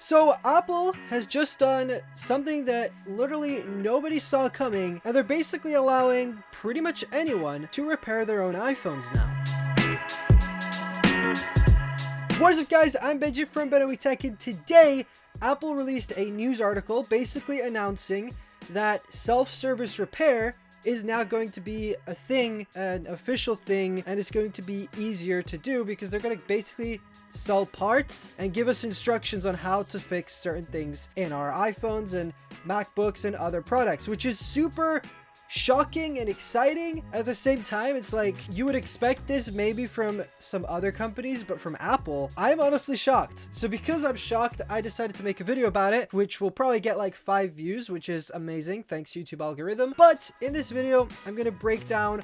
So Apple has just done something that literally nobody saw coming, and they're basically allowing pretty much anyone to repair their own iPhones now. What is up, guys? I'm Benji from BenObi Tech, and today Apple released a news article basically announcing that self-service repair is now going to be a thing, an official thing, and it's going to be easier to do because they're going to basically sell parts and give us instructions on how to fix certain things in our iPhones and MacBooks and other products, which is super shocking and exciting. At the same time, it's like you would expect this maybe from some other companies, but from Apple, I'm honestly shocked. So because I'm shocked, I decided to make a video about it, which will probably get like 5 views, which is amazing. Thanks, YouTube algorithm. But in this video, I'm going to break down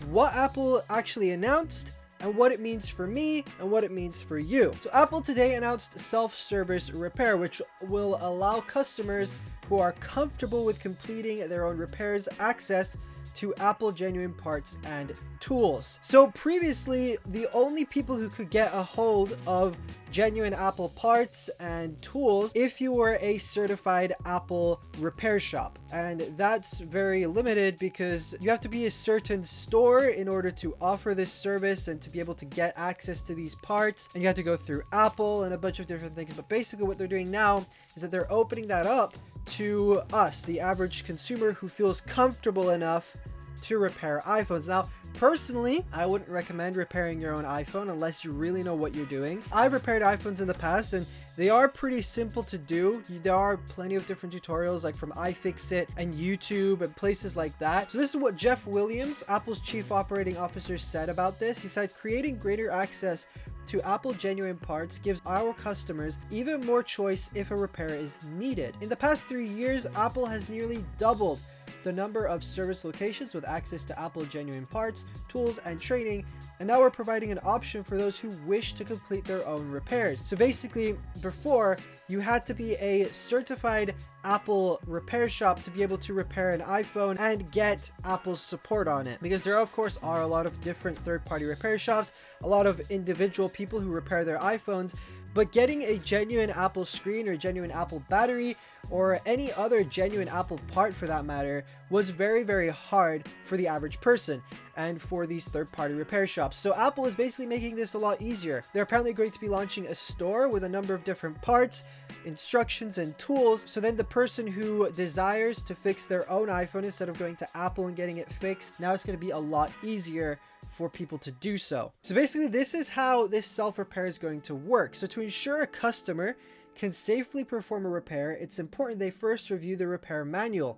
what Apple actually announced and what it means for me and what it means for you. So Apple today announced self-service repair, which will allow customers who are comfortable with completing their own repairs access to Apple genuine parts and tools. So previously, the only people who could get a hold of genuine Apple parts and tools if you were a certified Apple repair shop. And that's very limited because you have to be a certain store in order to offer this service and to be able to get access to these parts. And you have to go through Apple and a bunch of different things. But basically what they're doing now is that they're opening that up to us, the average consumer who feels comfortable enough to repair iPhones. Now, personally, I wouldn't recommend repairing your own iPhone unless you really know what you're doing. I've repaired iPhones in the past and they are pretty simple to do. There are plenty of different tutorials like from iFixit and YouTube and places like that. So this is what Jeff Williams, Apple's chief operating officer, said about this. He said, creating greater access to Apple genuine parts gives our customers even more choice if a repair is needed. In the past 3 years, Apple has nearly doubled the number of service locations with access to Apple genuine parts, tools, and training, and now we're providing an option for those who wish to complete their own repairs. So basically, before, you had to be a certified Apple repair shop to be able to repair an iPhone and get Apple's support on it, because there of course are a lot of different third-party repair shops, a lot of individual people who repair their iPhones, but getting a genuine Apple screen or genuine Apple battery or any other genuine Apple part for that matter was very, very hard for the average person and for these third-party repair shops. So Apple is basically making this a lot easier. They're apparently going to be launching a store with a number of different parts, instructions, and tools, so then the person who desires to fix their own iPhone, instead of going to Apple and getting it fixed, now it's going to be a lot easier for people to do so. So basically, this is how this self-repair is going to work. So to ensure a customer can safely perform a repair, it's important they first review the repair manual.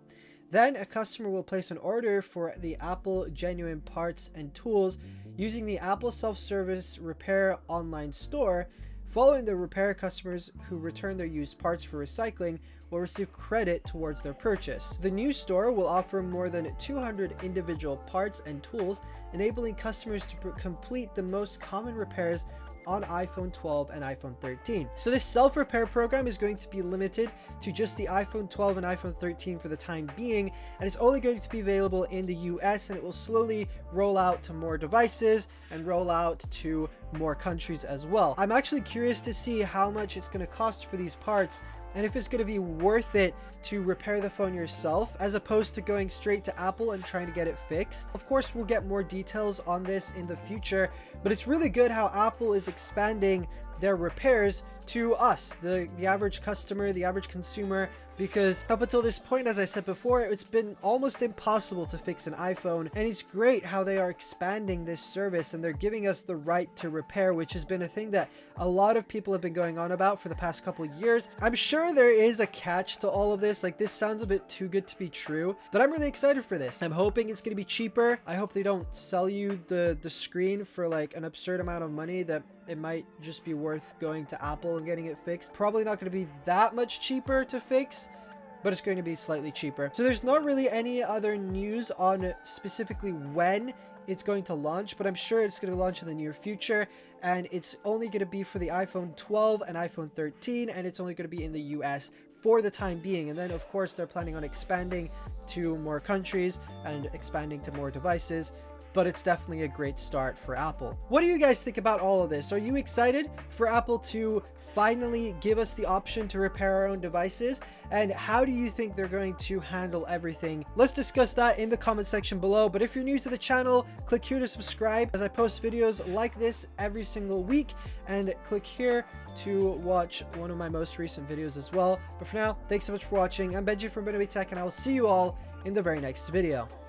Then a customer will place an order for the Apple genuine parts and tools using the Apple self-service repair online store. Following the repair, customers who return their used parts for recycling will receive credit towards their purchase. The new store will offer more than 200 individual parts and tools, enabling customers to complete the most common repairs on iPhone 12 and iPhone 13. So this self-repair program is going to be limited to just the iPhone 12 and iPhone 13 for the time being, and it's only going to be available in the US, and it will slowly roll out to more devices and roll out to more countries as well. I'm actually curious to see how much it's going to cost for these parts and if it's going to be worth it to repair the phone yourself as opposed to going straight to Apple and trying to get it fixed. Of course, we'll get more details on this in the future, but it's really good how Apple is expanding their repairs to us, the average customer, the average consumer, because up until this point, as I said before, it's been almost impossible to fix an iPhone, and it's great how they are expanding this service and they're giving us the right to repair, which has been a thing that a lot of people have been going on about for the past couple of years. I'm sure there is a catch to all of this, like this sounds a bit too good to be true, but I'm really excited for this. I'm hoping it's going to be cheaper. I hope they don't sell you the screen for like an absurd amount of money that it might just be worth going to Apple and getting it fixed. Probably not going to be that much cheaper to fix, but it's going to be slightly cheaper. So there's not really any other news on specifically when it's going to launch, but I'm sure it's going to launch in the near future, and it's only going to be for the iPhone 12 and iPhone 13, and it's only going to be in the US for the time being. And then of course they're planning on expanding to more countries and expanding to more devices but it's definitely a great start for Apple. What do you guys think about all of this? Are you excited for Apple to finally give us the option to repair our own devices? And how do you think they're going to handle everything? Let's discuss that in the comment section below. But if you're new to the channel, click here to subscribe, as I post videos like this every single week, and click here to watch one of my most recent videos as well. But for now, thanks so much for watching. I'm Benji from BenObi Tech, and I will see you all in the very next video.